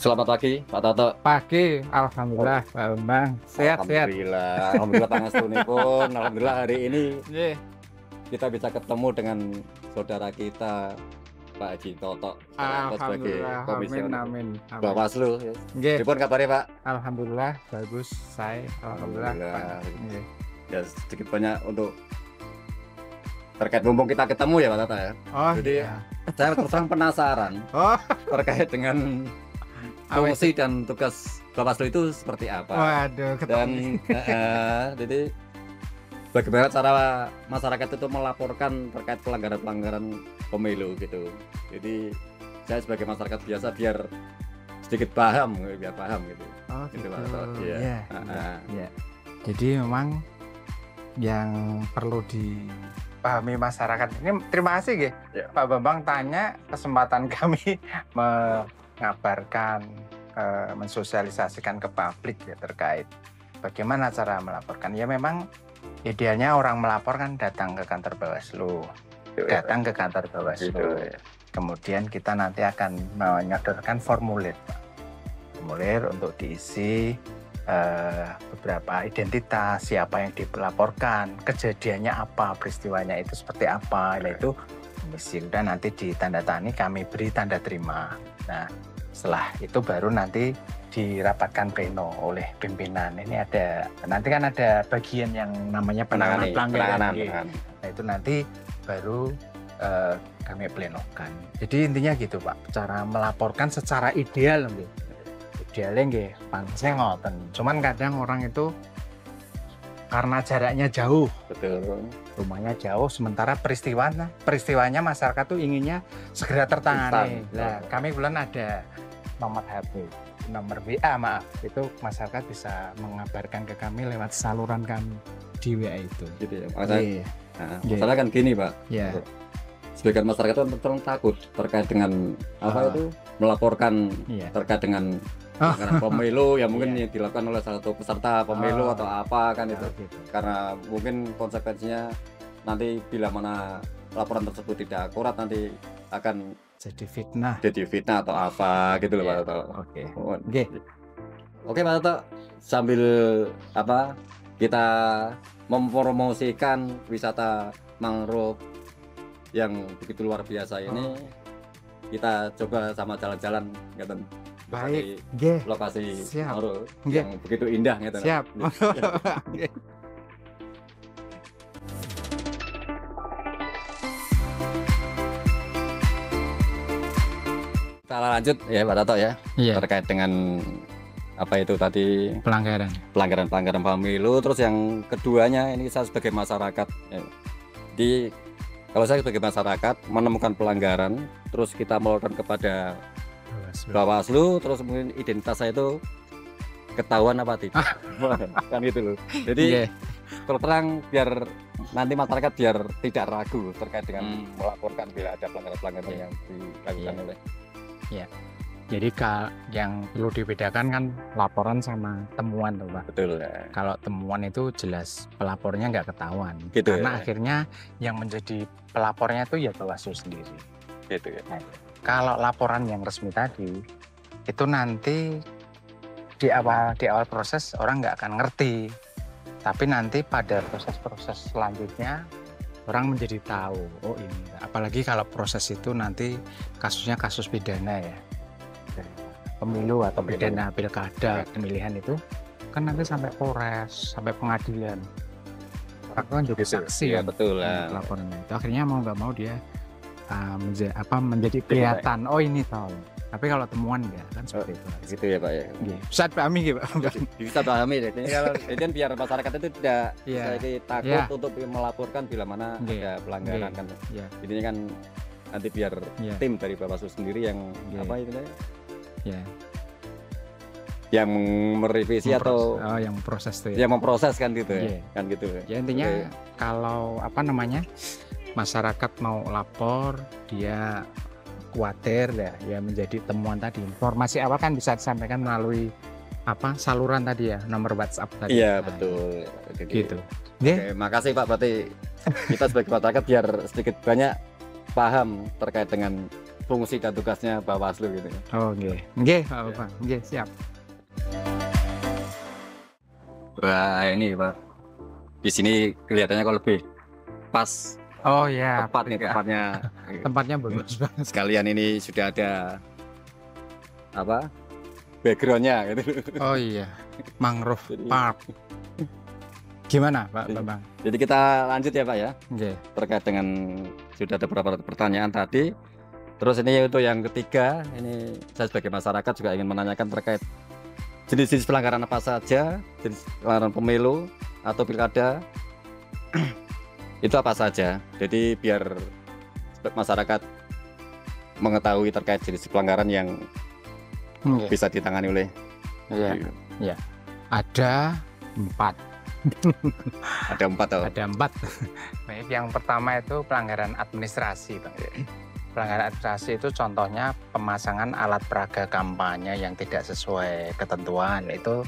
Selamat pagi, Pak Toto. Pagi, alhamdulillah, Pak Bambang. Sehat-sehat. Alhamdulillah pangapunipun. Alhamdulillah hari ini Nggih. kita bisa ketemu dengan saudara kita Pak Haji Toto sebagai Alhamdulillah, amin, komisioner amin. Bawaslu. Nggih. Pripun kabarnya, Pak? Alhamdulillah, bagus. Saya, alhamdulillah. Pak. Nggih. Ya sedikit banyak untuk terkait mumpung kita ketemu ya Pak Toto ya. Oh, Jadi iya. saya terus terang penasaran Oh, terkait dengan fungsi dan tugas Bawaslu itu seperti apa. waduh, Dan jadi bagaimana cara masyarakat itu melaporkan terkait pelanggaran-pelanggaran pemilu gitu. Jadi saya sebagai masyarakat biasa biar sedikit paham gitu. Oh, Gitu, gitu. Pak Toto. Iya. Iya, iya. Jadi memang yang perlu dipahami masyarakat ini, terima kasih nggih, Ya. Pak Bambang tanya kesempatan kami mengabarkan, mensosialisasikan ke publik ya terkait bagaimana cara melaporkan. Ya memang idealnya orang melaporkan datang ke kantor Bawaslu, datang ke kantor Bawaslu. Gitu, ya. Kemudian kita nanti akan menyodorkan formulir, Pak. Formulir untuk diisi beberapa identitas, siapa yang dilaporkan, kejadiannya apa, peristiwanya itu seperti apa, itu misi. Udah nanti ditandatangani, kami beri tanda terima. Nah, setelah itu baru nanti dirapatkan pleno oleh pimpinan. Ini nanti kan ada bagian yang namanya penanganan pelanggaran. Nah, itu nanti baru kami plenokan. Jadi intinya gitu, Pak, cara melaporkan secara ideal nggih. Idealnya nggih pangsnya ngoten. Cuman kadang orang itu karena jaraknya jauh, Betul. rumahnya jauh, sementara peristiwanya masyarakat tuh inginnya segera tertangani. Nah, kami bulan ada nomor HP, nomor WA maaf, itu masyarakat bisa mengabarkan ke kami lewat saluran kami di WA itu. Gitu ya. Iya. Masalah kan gini, Pak. Ya. Sebagian masyarakat itu terus takut terkait dengan itu melaporkan Iya. terkait dengan pelanggaran pemilu yang mungkin Iya. dilakukan oleh salah satu peserta pemilu atau apa kan itu. Gitu. Karena mungkin konsekuensinya nanti bila mana laporan tersebut tidak akurat nanti akan Jadi fitnah. atau apa gitu loh, Iya. Pak Toto. Oke. Oh, Oke. Oke, Pak Toto, sambil kita mempromosikan wisata mangrove yang begitu luar biasa ini, kita coba sama jalan-jalan ngeten. Baik. Di Nggih. lokasi Siap. mangrove Nggih. yang begitu indah ngeten. Siap. Nggih. Kita lanjut ya Pak Toto ya, Iya. terkait dengan apa itu tadi Pelanggaran. pelanggaran pemilu. Terus yang keduanya ini saya sebagai masyarakat ya. Kalau saya sebagai masyarakat menemukan pelanggaran terus kita melaporkan kepada Bawaslu, terus mungkin identitas saya itu ketahuan apa tidak kan gitu loh. Jadi Iya. terus terang biar nanti masyarakat biar tidak ragu terkait dengan melaporkan bila ada pelanggaran yang dilakukan oleh. Jadi yang perlu dibedakan kan laporan sama temuan tuh, Pak. Betul ya. Kalau temuan itu jelas pelapornya nggak ketahuan. Gitu Karena ya. akhirnya yang menjadi pelapornya itu ya Bawaslu sendiri. Gitu ya. Nah, kalau laporan yang resmi tadi itu nanti di awal proses orang nggak akan ngerti. Tapi nanti pada proses-proses selanjutnya orang menjadi tahu, oh ini. Apalagi kalau proses itu nanti kasusnya kasus pidana ya. Pemilu atau pidana pilkada pemilihan itu kan nanti sampai Polres, sampai pengadilan. Orang kan juga saksi ya, kan betul lah. laporannya itu. Akhirnya mau nggak mau dia menjadi kelihatan, oh ini tahu. Tapi kalau temuan enggak kan seperti itu. Gitu ya Pak ya. Bisa dipahami gitu, Pak. Bisa pahami deh. Ini kalau jadi biar masyarakat itu tidak Iya. takut Iya. untuk melaporkan bila mana Iya. ada pelanggaran Iya. kan. Iya. Jadinya kan nanti biar Iya. tim dari Bawaslu sendiri yang Iya. apa itu namanya? Ya. Yang merevisi atau yang proses tuh ya. yang memproses kan gitu ya. Iya. Kan gitu ya. Ya intinya Oke. kalau masyarakat mau lapor dia khawatir ya menjadi temuan tadi. Informasi awal kan bisa disampaikan melalui saluran tadi ya, nomor WhatsApp tadi. Iya, Nah, betul. Gitu. Oke, makasih Pak. Berarti kita sebagai masyarakat biar sedikit banyak paham terkait dengan fungsi dan tugasnya Bawaslu gitu. Oh, nggih. Nggih, Pak Bambang. Nggih, siap. Wah, ini Pak. Di sini kelihatannya kok lebih pas. Oh ya, Tepat nih tempatnya. tempatnya bagus banget. Sekalian ini sudah ada apa? Backgroundnya gitu. Oh iya, mangrove Jadi- park. Gimana Pak Bambang? Jadi kita lanjut ya Pak ya. Nggih. Terkait dengan sudah ada beberapa pertanyaan tadi. Terus ini untuk yang ketiga, ini saya sebagai masyarakat juga ingin menanyakan terkait jenis-jenis pelanggaran apa saja, jenis pelanggaran pemilu atau pilkada itu apa saja. Jadi biar masyarakat mengetahui terkait jenis pelanggaran yang Nggih. bisa ditangani oleh Iya. Ada 4. ada 4 atau Ada 4. Baik, yang pertama itu pelanggaran administrasi, Bang. Pelanggaran administrasi itu contohnya pemasangan alat peraga kampanye yang tidak sesuai ketentuan, itu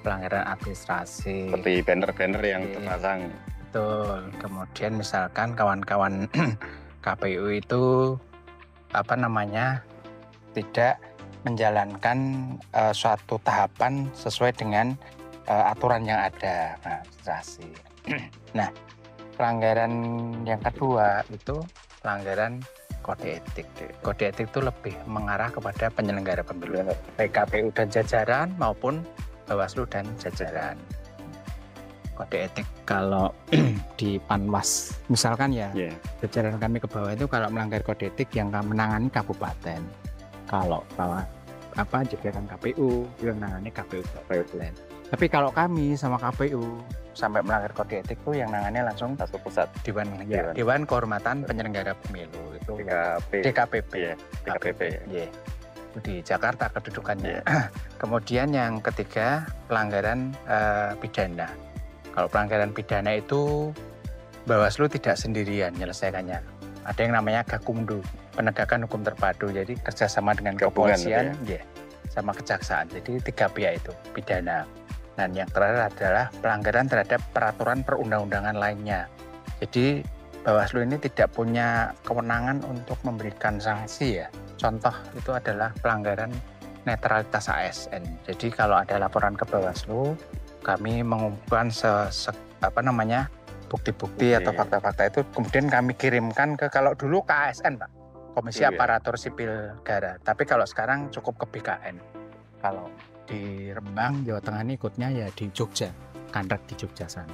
pelanggaran administrasi. seperti banner-banner yang Iya. terpasang. Betul. Kemudian misalkan kawan-kawan KPU itu tidak menjalankan suatu tahapan sesuai dengan aturan yang ada, administrasi. Nah, pelanggaran yang kedua itu pelanggaran kode etik. Kode etik itu lebih mengarah kepada penyelenggara pemilu, baik KPU dan jajaran maupun Bawaslu dan jajaran. Kode etik kalau di Panwas, misalkan ya, Iya. jajaran kami ke bawah itu kalau melanggar kode etik yang menangani kabupaten. Kalau bawah jajaran KPU yang menangani KPU kabupaten. Tapi kalau kami sama KPU sampai melanggar kode etik tuh yang nangani langsung Satu pusat Dewan Kehormatan Penyelenggara Pemilu itu DKP. DKPP. Iya, DKPP. Iya. Itu di Jakarta kedudukannya. Kemudian yang ketiga pelanggaran pidana. Kalau pelanggaran pidana itu Bawaslu tidak sendirian menyelesaikannya. Ada yang namanya Gakumdu, penegakan hukum terpadu. Jadi kerjasama dengan Gabungan, kepolisian, sama kejaksaan. Jadi 3 pihak itu pidana. Dan yang terakhir adalah pelanggaran terhadap peraturan perundang-undangan lainnya. Jadi Bawaslu ini tidak punya kewenangan untuk memberikan sanksi ya. Contoh itu adalah pelanggaran netralitas ASN. Jadi kalau ada laporan ke Bawaslu, kami mengumpulkan bukti-bukti atau fakta-fakta itu kemudian kami kirimkan kalau dulu ke ASN, Pak. Komisi Aparatur Sipil Negara. Tapi kalau sekarang cukup ke BKN. Kalau di Rembang, Jawa Tengah ini ikutnya ya di Jogja, Kandak di Jogja sana.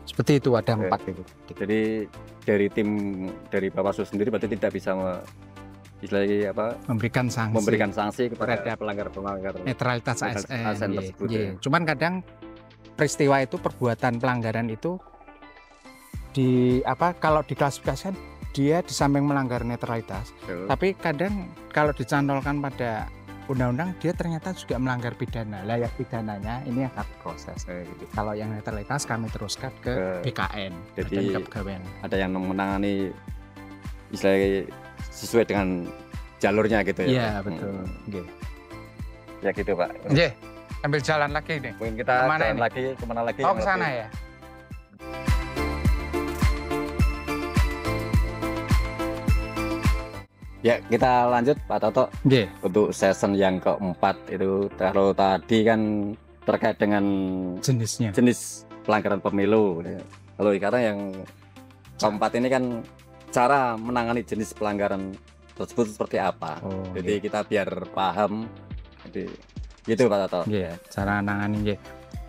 Seperti itu ada 4 itu. Jadi dari tim dari Bawaslu sendiri berarti tidak bisa istilahnya Memberikan sanksi kepada pelanggar netralitas ASN tersebut. Cuman kadang peristiwa itu perbuatan pelanggaran itu kalau diklasifikasikan dia di samping melanggar netralitas, tapi kadang kalau dicantolkan pada undang-undang dia ternyata juga melanggar pidana. Layak pidananya ini akan proses. Kalau yang netralitas kami teruskan ke BKN. Jadi kepegawaian. ada yang menangani istilahnya sesuai dengan jalurnya gitu ya. Iya, betul. Ya gitu Pak. Nggih, ambil jalan lagi nih. Mungkin kita jalan lagi kemana lagi? Oh, ke sana ya. Ya kita lanjut Pak Toto. Nggih. Untuk season yang keempat itu kalau tadi kan terkait dengan jenis pelanggaran pemilu. Kalau sekarang yang keempat ini kan cara menangani jenis pelanggaran tersebut seperti apa. Jadi kita biar paham. Jadi gitu Pak Toto. Iya, cara menangani.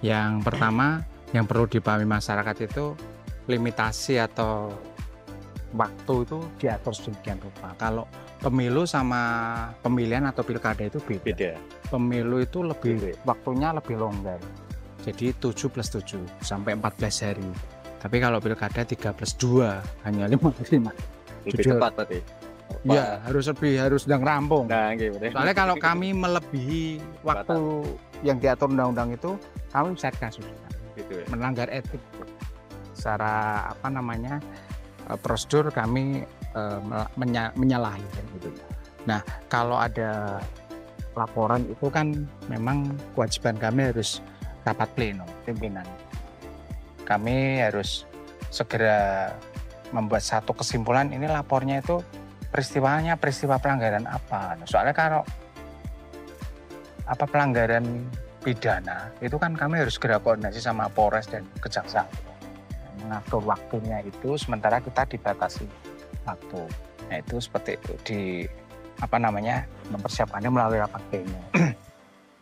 Yang pertama yang perlu dipahami masyarakat itu limitasi atau waktu itu diatur sedemikian rupa. Kalau pemilu sama pemilihan atau pilkada itu beda. Pemilu itu waktunya lebih longgar. Jadi 7 plus 7 sampai 14 hari. Tapi kalau pilkada 3 plus 2 hanya 55. Lebih cepat berarti. Ya, harus sedang rampung. Nah, gitu. Soalnya kalau kami melebihi waktu yang diatur undang-undang itu, kami bisa kasus. Gitu ya. Melanggar etik. Secara prosedur kami menyalahi gitu. Nah, kalau ada laporan itu kan memang kewajiban kami harus rapat pleno pimpinan. Kami harus segera membuat satu kesimpulan, ini lapornya itu peristiwanya peristiwa pelanggaran apa. Soalnya kalau pelanggaran pidana itu kan kami harus segera koordinasi sama Polres dan Kejaksaan mengatur waktunya itu, sementara kita dibatasi waktu. Nah itu seperti itu mempersiapkannya melalui rapat pleno.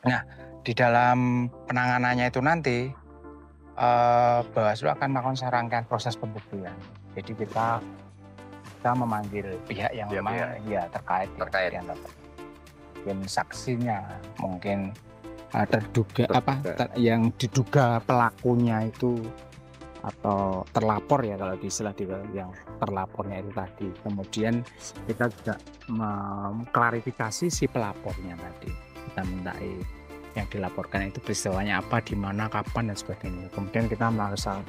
Nah di dalam penanganannya itu nanti Bawaslu akan melakukan serangkaian proses pembuktian. Jadi kita memanggil pihak yang memang ya terkait. Mungkin saksinya, mungkin yang diduga pelakunya itu, atau terlapor ya kalau di istilah yang terlapornya itu tadi. Kemudian kita juga mengklarifikasi si pelapornya tadi. Kita mintai yang dilaporkan itu peristiwanya apa, di mana, kapan dan sebagainya. Kemudian kita melakukan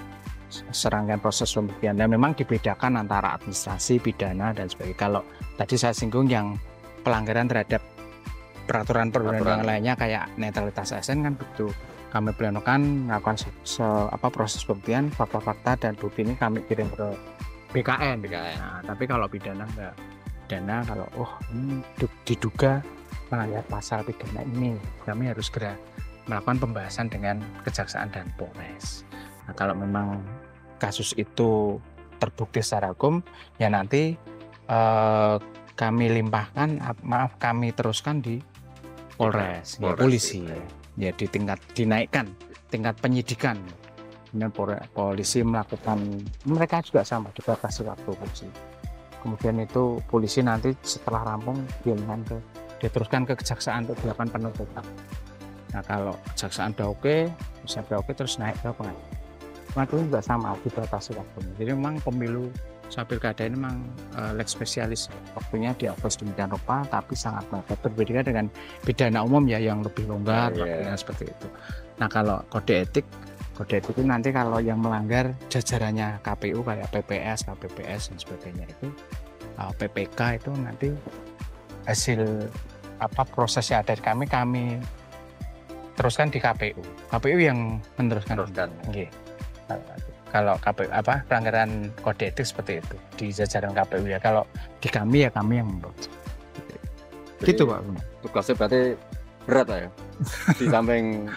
serangkaian proses pembuktian dan memang dibedakan antara administrasi, pidana dan sebagainya. Kalau tadi saya singgung yang pelanggaran terhadap peraturan perundang-undangan lainnya kayak netralitas ASN kan begitu. Kami plenokan melakukan proses pembuktian, fakta-fakta dan bukti ini kami kirim ke BKN. Nah, tapi kalau pidana enggak. Pidana kalau ini diduga melanggar pasal pidana ini, kami harus segera melakukan pembahasan dengan Kejaksaan dan Polres. Nah, kalau memang kasus itu terbukti secara hukum, ya nanti kami kami teruskan di Polres, ya, polisi. Ya dinaikkan tingkat penyidikan. Kemudian polisi melakukan, mereka juga sama, dibatasi waktu polisi. Kemudian itu polisi nanti setelah rampung diteruskan ke Kejaksaan untuk dilakukan penuntutan. Nah kalau Kejaksaan udah oke terus naik ke pengadilan. Pengadilan juga sama, dibatasi waktunya. Jadi memang pemilu pilkada ini memang leg spesialis, waktunya diatur sedemikian rupa, tapi sangat mepet. Berbeda dengan pidana umum ya yang lebih longgar, waktunya seperti itu. Nah kalau kode etik itu nanti kalau yang melanggar jajarannya KPU kayak PPS, KPPS dan sebagainya itu, PPK itu nanti hasil proses yang ada di kami teruskan di KPU. KPU yang meneruskan. Okay. Kalau KPU pelanggaran kode etik seperti itu di jajaran KPU ya. Kalau di kami ya kami yang membuat. Gitu Pak. Tugasnya berarti berat ya. Di samping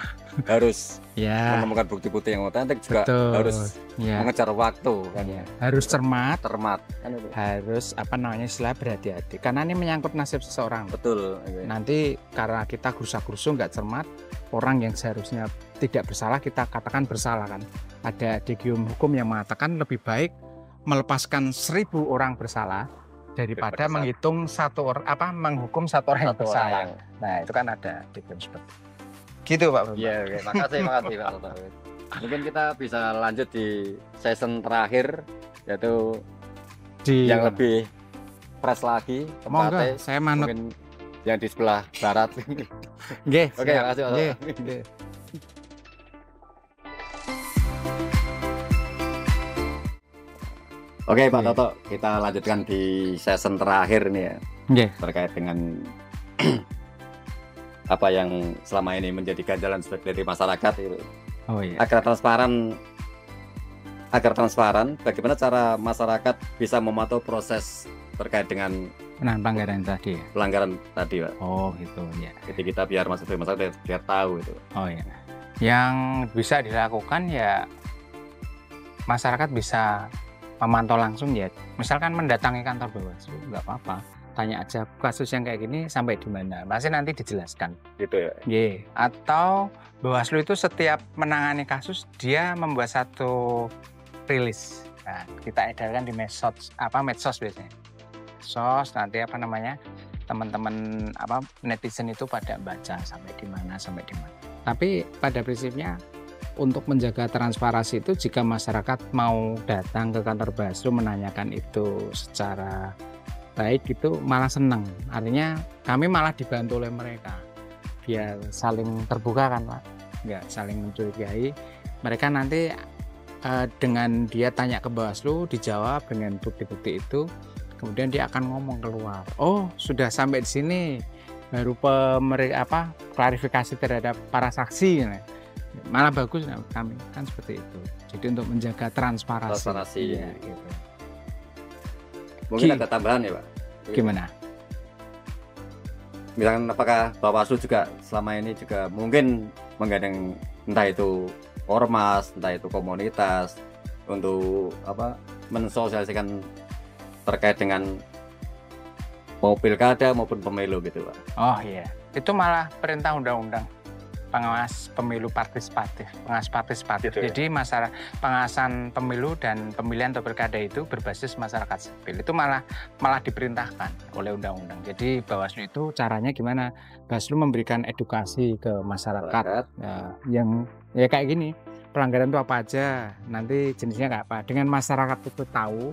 harus menemukan bukti-bukti yang otentik, juga harus mengejar waktu kan ya. Harus cermat kan itu. Harus istilah berhati-hati karena ini menyangkut nasib seseorang. Betul. Nanti karena kita gerusa-gerusu nggak cermat, orang yang seharusnya tidak bersalah kita katakan bersalah kan. Ada adegium hukum yang mengatakan lebih baik melepaskan 1000 orang bersalah daripada menghukum satu orang yang bersalah. Nah itu kan ada adegium seperti itu. Gitu Pak. Iya, oke. Makasih Pak Toto. Mungkin kita bisa lanjut di season terakhir, yaitu yang lebih fresh lagi tempatnya. Saya manut mungkin yang di sebelah barat. Nggih. Oke, makasih Pak Toto. Oke Pak Toto, kita lanjutkan di season terakhir nih ya. Terkait dengan apa yang selama ini menjadi ganjalan dari masyarakat itu. Agar transparan, bagaimana cara masyarakat bisa memantau proses terkait dengan pelanggaran tadi ya? Pelanggaran tadi Pak. Oh gitu ya. Jadi kita biar masyarakat biar tahu itu. Oh ya. Yang bisa dilakukan ya masyarakat bisa memantau langsung ya. Misalkan mendatangi kantor Bawaslu nggak apa-apa. Tanya aja kasus yang kayak gini sampai di mana, pasti nanti dijelaskan. Gitu ya. Atau Bawaslu itu setiap menangani kasus dia membuat satu rilis. Nah, kita edarkan di medsos biasanya. Medsos nanti teman-teman netizen itu pada baca sampai di mana. Tapi pada prinsipnya untuk menjaga transparansi itu jika masyarakat mau datang ke kantor Bawaslu menanyakan itu secara baik itu malah senang, artinya kami malah dibantu oleh mereka biar saling terbuka kan Pak, nggak saling mencurigai. Mereka nanti dengan dia tanya ke Bawaslu dijawab dengan bukti-bukti itu, kemudian dia akan ngomong keluar, oh sudah sampai di sini baru klarifikasi terhadap para saksi, malah bagus kami kan seperti itu. Jadi untuk menjaga transparansi. Ya, gitu. Mungkin ada tambahan ya Pak? Gimana? Misalkan apakah Bawaslu juga selama ini juga mungkin menggandeng entah itu ormas, entah itu komunitas untuk apa mensosialisasikan terkait dengan mau pilkada maupun pemilu gitu Pak. Oh iya, itu malah perintah undang-undang pengawas pemilu partisipatif, pengawas partisipatif. Gitu ya? Jadi masalah pengawasan pemilu dan pemilihan atau pilkada itu berbasis masyarakat sipil. Itu malah diperintahkan oleh undang-undang. Jadi Bawaslu itu caranya gimana? Bawaslu memberikan edukasi ke masyarakat yang ya kayak gini. Pelanggaran itu apa aja, nanti jenisnya kayak apa. Dengan masyarakat itu tahu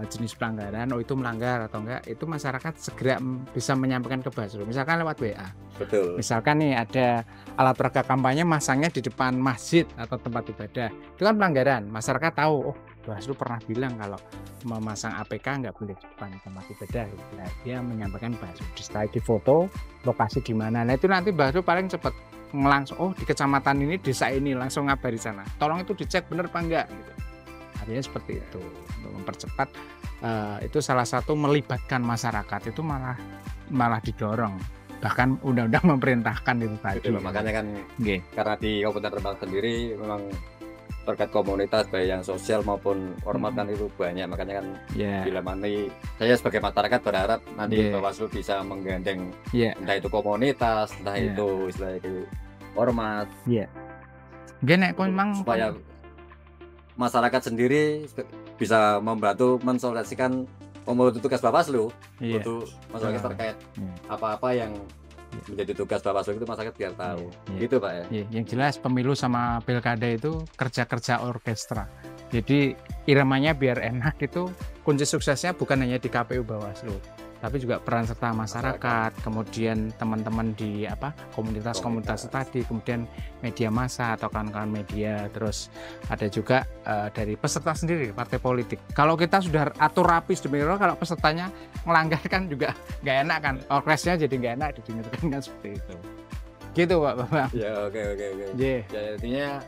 jenis pelanggaran, oh itu melanggar atau enggak, itu masyarakat segera bisa menyampaikan ke Bawaslu, misalkan lewat WA. Betul. Misalkan nih ada alat peraga kampanye masangnya di depan masjid atau tempat ibadah, itu kan pelanggaran. Masyarakat tahu, oh Bawaslu pernah bilang kalau memasang APK nggak boleh di depan tempat ibadah. Nah, dia menyampaikan Bawaslu, setelah di foto lokasi di mana. Nah itu nanti Bawaslu paling cepat langsung, oh di kecamatan ini, desa ini, langsung ngabari sana. Tolong itu dicek bener apa enggak gitu. Artinya seperti itu, untuk mempercepat itu salah satu melibatkan masyarakat itu malah didorong, bahkan undang-undang memerintahkan itu tadi. Betul, makanya kan karena di Kabupaten Rembang sendiri memang terkait komunitas baik yang sosial maupun ormas kan itu banyak, makanya kan bila mana saya sebagai masyarakat berharap nanti Bawaslu bisa menggandeng entah itu komunitas, entah itu istilahnya itu ormas. Gini kok memang supaya masyarakat sendiri bisa membantu mensosialisasikan tugas Bawaslu untuk masyarakat terkait apa-apa yang menjadi tugas Bawaslu itu masyarakat biar tahu. Gitu Pak ya. Yang jelas pemilu sama pilkada itu kerja-kerja orkestra. Jadi iramanya biar enak, itu kunci suksesnya bukan hanya di KPU Bawaslu, tapi juga peran serta masyarakat, kemudian teman-teman di komunitas tadi, kemudian media massa atau kawan-kawan media, terus ada juga dari peserta sendiri, partai politik. Kalau kita sudah atur rapi sedemikian, kalau pesertanya melanggar kan juga nggak enak kan, orkesnya jadi nggak enak didengarkan kan, seperti itu. Gitu Pak Bambang. Ya oke. Ya intinya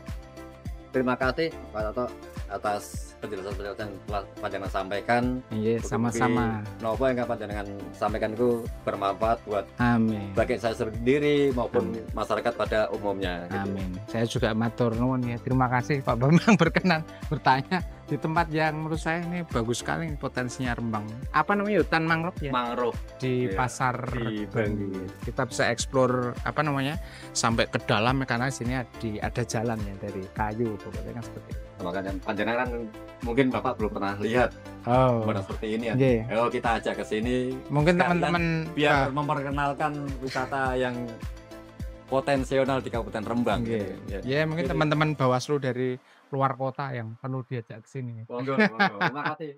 terima kasih Pak Toto atas penjelasan telah panjenengan sampaikan. Iya, sama-sama. Nopo yang panjenengan sampaikan itu bermanfaat buat bagi saya sendiri maupun masyarakat pada umumnya. Gitu. Amin. Saya juga matur nuwun ya. Terima kasih Pak Bambang berkenan bertanya di tempat yang menurut saya ini bagus sekali potensinya Rembang. Apa namanya, hutan mangrove ya? Mangrove di pasar di kita bisa eksplor sampai ke dalam karena sini ada jalan ya dari kayu pokoknya kan seperti itu. Makanya panjenengan mungkin Bapak belum pernah lihat tempat seperti ini ya. Kita ajak ke sini. Mungkin teman-teman biar memperkenalkan wisata yang potensial di Kabupaten Rembang. Mungkin teman-teman Bawaslu dari luar kota yang perlu diajak ke sini. Monggo. Terima kasih.